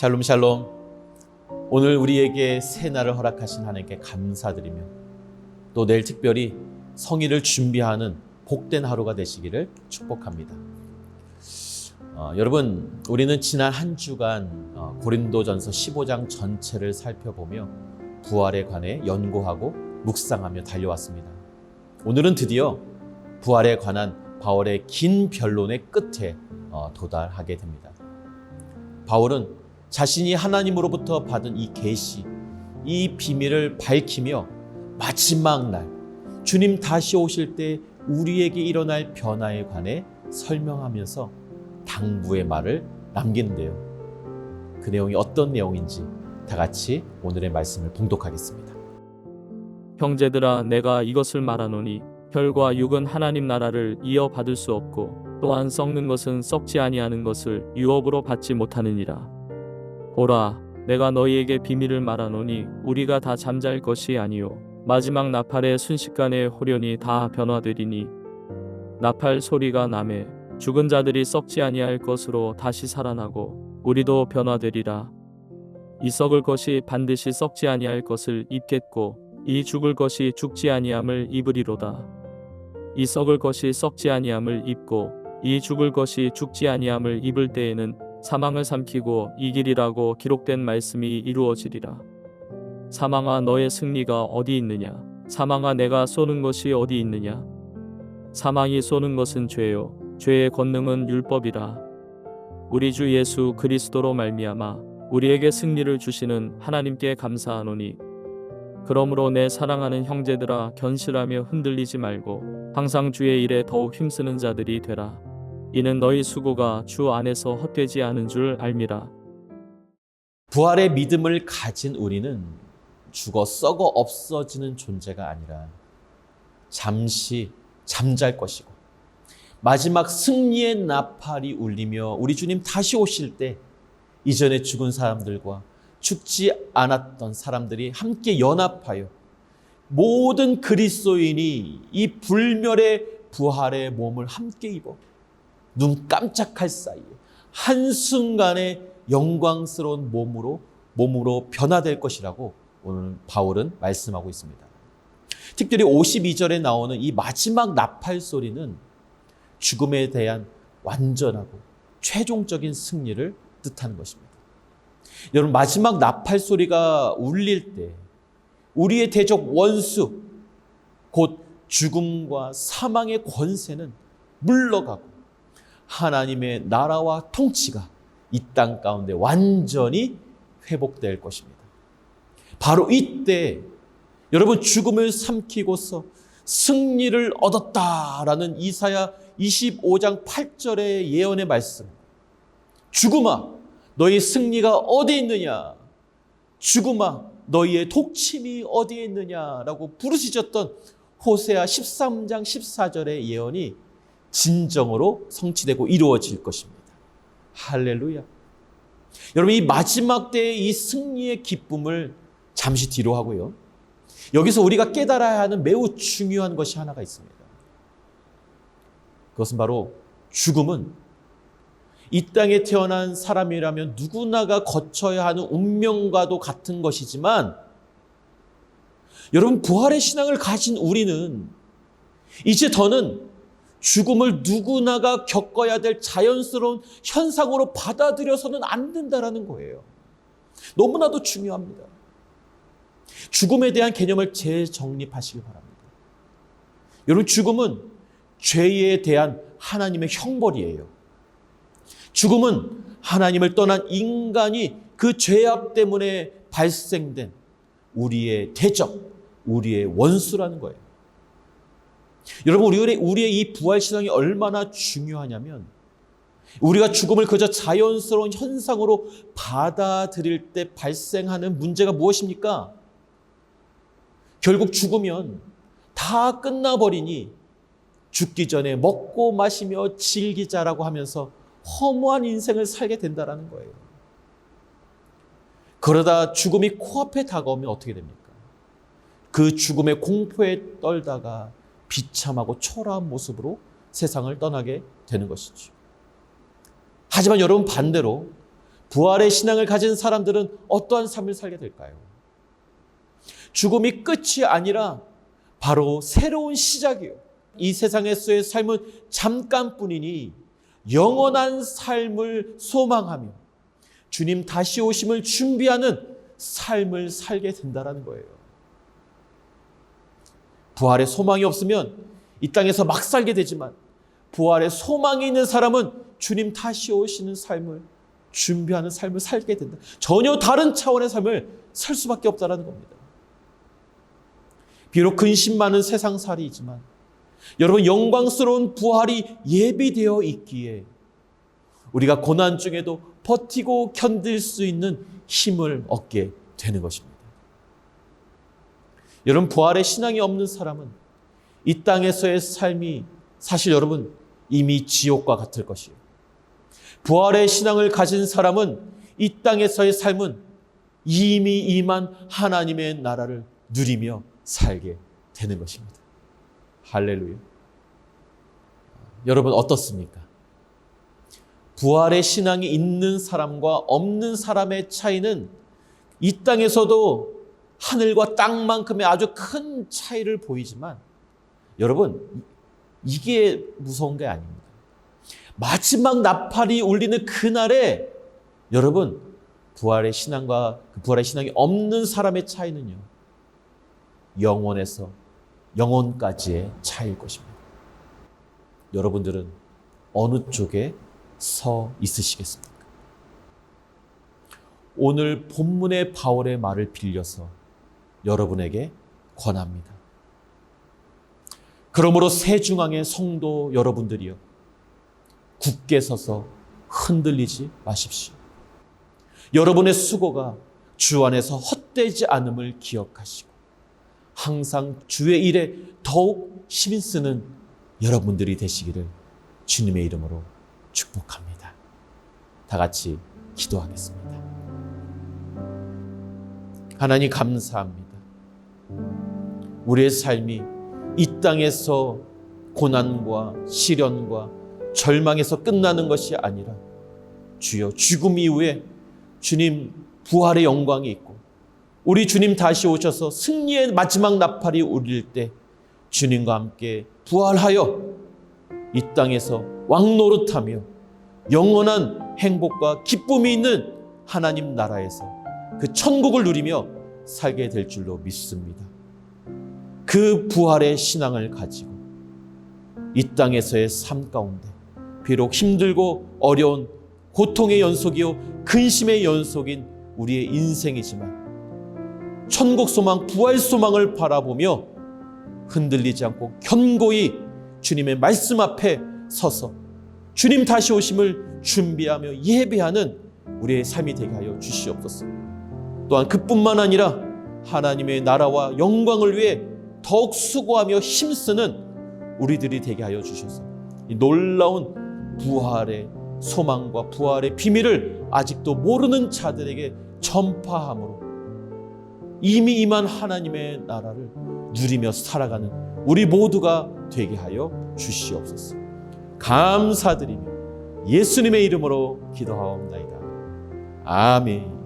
샬롬 샬롬. 오늘 우리에게 새 날을 허락하신 하나님께 감사드리며 또 내일 특별히 성일을 준비하는 복된 하루가 되시기를 축복합니다. 여러분, 우리는 지난 한 주간 고린도전서 15장 전체를 살펴보며 부활에 관해 연구하고 묵상하며 달려왔습니다. 오늘은 드디어 부활에 관한 바울의 긴 변론의 끝에 도달하게 됩니다. 바울은 자신이 하나님으로부터 받은 이 계시, 이 비밀을 밝히며 마지막 날 주님 다시 오실 때 우리에게 일어날 변화에 관해 설명하면서 당부의 말을 남기는데요. 그 내용이 어떤 내용인지 다 같이 오늘의 말씀을 봉독하겠습니다. 형제들아, 내가 이것을 말하노니 혈과 육은 하나님 나라를 이어받을 수 없고 또한 썩는 것은 썩지 아니하는 것을 유업으로 받지 못하느니라. 보라, 내가 너희에게 비밀을 말하노니 우리가 다 잠잘 것이 아니요 마지막 나팔의 순식간에 호련히 다 변화되리니 나팔 소리가 나매 죽은 자들이 썩지 아니할 것으로 다시 살아나고 우리도 변화되리라. 이 썩을 것이 반드시 썩지 아니할 것을 입겠고 이 죽을 것이 죽지 아니함을 입으리로다. 이 썩을 것이 썩지 아니함을 입고 이 죽을 것이 죽지 아니함을 입을 때에는 사망을 삼키고 이기리라고 기록된 말씀이 이루어지리라. 사망아, 너의 승리가 어디 있느냐? 사망아, 내가 쏘는 것이 어디 있느냐? 사망이 쏘는 것은 죄요 죄의 권능은 율법이라. 우리 주 예수 그리스도로 말미암아 우리에게 승리를 주시는 하나님께 감사하노니 그러므로 내 사랑하는 형제들아, 견실하며 흔들리지 말고 항상 주의 일에 더욱 힘쓰는 자들이 되라. 이는 너희 수고가 주 안에서 헛되지 않은 줄 알미라. 부활의 믿음을 가진 우리는 죽어 썩어 없어지는 존재가 아니라 잠시 잠잘 것이고 마지막 승리의 나팔이 울리며 우리 주님 다시 오실 때 이전에 죽은 사람들과 죽지 않았던 사람들이 함께 연합하여 모든 그리스도인이 이 불멸의 부활의 몸을 함께 입어 눈 깜짝할 사이에 한순간에 영광스러운 몸으로 변화될 것이라고 오늘 바울은 말씀하고 있습니다. 특별히 52절에 나오는 이 마지막 나팔 소리는 죽음에 대한 완전하고 최종적인 승리를 뜻하는 것입니다. 여러분, 마지막 나팔 소리가 울릴 때 우리의 대적 원수, 곧 죽음과 사망의 권세는 물러가고 하나님의 나라와 통치가 이 땅 가운데 완전히 회복될 것입니다. 바로 이때 여러분, 죽음을 삼키고서 승리를 얻었다라는 이사야 25장 8절의 예언의 말씀. 죽음아, 너희 승리가 어디 있느냐? 죽음아, 너희의 독침이 어디에 있느냐라고 부르짖었던 호세아 13장 14절의 예언이 진정으로 성취되고 이루어질 것입니다. 할렐루야. 여러분, 이 마지막 때의 이 승리의 기쁨을 잠시 뒤로 하고요. 여기서 우리가 깨달아야 하는 매우 중요한 것이 하나가 있습니다. 그것은 바로 죽음은 이 땅에 태어난 사람이라면 누구나가 거쳐야 하는 운명과도 같은 것이지만 여러분, 부활의 신앙을 가진 우리는 이제 더는 죽음을 누구나가 겪어야 될 자연스러운 현상으로 받아들여서는 안 된다는 거예요. 너무나도 중요합니다. 죽음에 대한 개념을 재정립하시기 바랍니다. 여러분, 죽음은 죄에 대한 하나님의 형벌이에요. 죽음은 하나님을 떠난 인간이 그 죄악 때문에 발생된 우리의 대적, 우리의 원수라는 거예요. 여러분, 우리의 이 부활신앙이 얼마나 중요하냐면 우리가 죽음을 그저 자연스러운 현상으로 받아들일 때 발생하는 문제가 무엇입니까? 결국 죽으면 다 끝나버리니 죽기 전에 먹고 마시며 즐기자라고 하면서 허무한 인생을 살게 된다는 거예요. 그러다 죽음이 코앞에 다가오면 어떻게 됩니까? 그 죽음의 공포에 떨다가 비참하고 초라한 모습으로 세상을 떠나게 되는 것이죠. 하지만 여러분, 반대로 부활의 신앙을 가진 사람들은 어떠한 삶을 살게 될까요? 죽음이 끝이 아니라 바로 새로운 시작이에요. 이 세상에서의 삶은 잠깐뿐이니 영원한 삶을 소망하며 주님 다시 오심을 준비하는 삶을 살게 된다는 거예요. 부활의 소망이 없으면 이 땅에서 막 살게 되지만 부활의 소망이 있는 사람은 주님 다시 오시는 삶을 준비하는 삶을 살게 된다. 전혀 다른 차원의 삶을 살 수밖에 없다는 겁니다. 비록 근심 많은 세상살이이지만 여러분, 영광스러운 부활이 예비되어 있기에 우리가 고난 중에도 버티고 견딜 수 있는 힘을 얻게 되는 것입니다. 여러분, 부활의 신앙이 없는 사람은 이 땅에서의 삶이 사실 여러분 이미 지옥과 같을 것이에요. 부활의 신앙을 가진 사람은 이 땅에서의 삶은 이미 임한 하나님의 나라를 누리며 살게 되는 것입니다. 할렐루야. 여러분 어떻습니까? 부활의 신앙이 있는 사람과 없는 사람의 차이는 이 땅에서도 하늘과 땅만큼의 아주 큰 차이를 보이지만 여러분, 이게 무서운 게 아닙니다. 마지막 나팔이 울리는 그날에 여러분, 부활의 신앙과 그 부활의 신앙이 없는 사람의 차이는요, 영원에서 영원까지의 차이일 것입니다. 여러분들은 어느 쪽에 서 있으시겠습니까? 오늘 본문의 바울의 말을 빌려서 여러분에게 권합니다. 그러므로 새중앙의 성도 여러분들이여, 굳게 서서 흔들리지 마십시오. 여러분의 수고가 주 안에서 헛되지 않음을 기억하시고 항상 주의 일에 더욱 힘을 쓰는 여러분들이 되시기를 주님의 이름으로 축복합니다. 다 같이 기도하겠습니다. 하나님 감사합니다. 우리의 삶이 이 땅에서 고난과 시련과 절망에서 끝나는 것이 아니라 주여, 죽음 이후에 주님 부활의 영광이 있고 우리 주님 다시 오셔서 승리의 마지막 나팔이 울릴 때 주님과 함께 부활하여 이 땅에서 왕노릇하며 영원한 행복과 기쁨이 있는 하나님 나라에서 그 천국을 누리며 살게 될 줄로 믿습니다. 그 부활의 신앙을 가지고 이 땅에서의 삶 가운데 비록 힘들고 어려운 고통의 연속이요 근심의 연속인 우리의 인생이지만 천국 소망, 부활 소망을 바라보며 흔들리지 않고 견고히 주님의 말씀 앞에 서서 주님 다시 오심을 준비하며 예배하는 우리의 삶이 되게 하여 주시옵소서. 또한 그뿐만 아니라 하나님의 나라와 영광을 위해 더욱 수고하며 힘쓰는 우리들이 되게 하여 주셔서 이 놀라운 부활의 소망과 부활의 비밀을 아직도 모르는 자들에게 전파함으로 이미 임한 하나님의 나라를 누리며 살아가는 우리 모두가 되게 하여 주시옵소서. 감사드리며 예수님의 이름으로 기도하옵나이다. 아멘.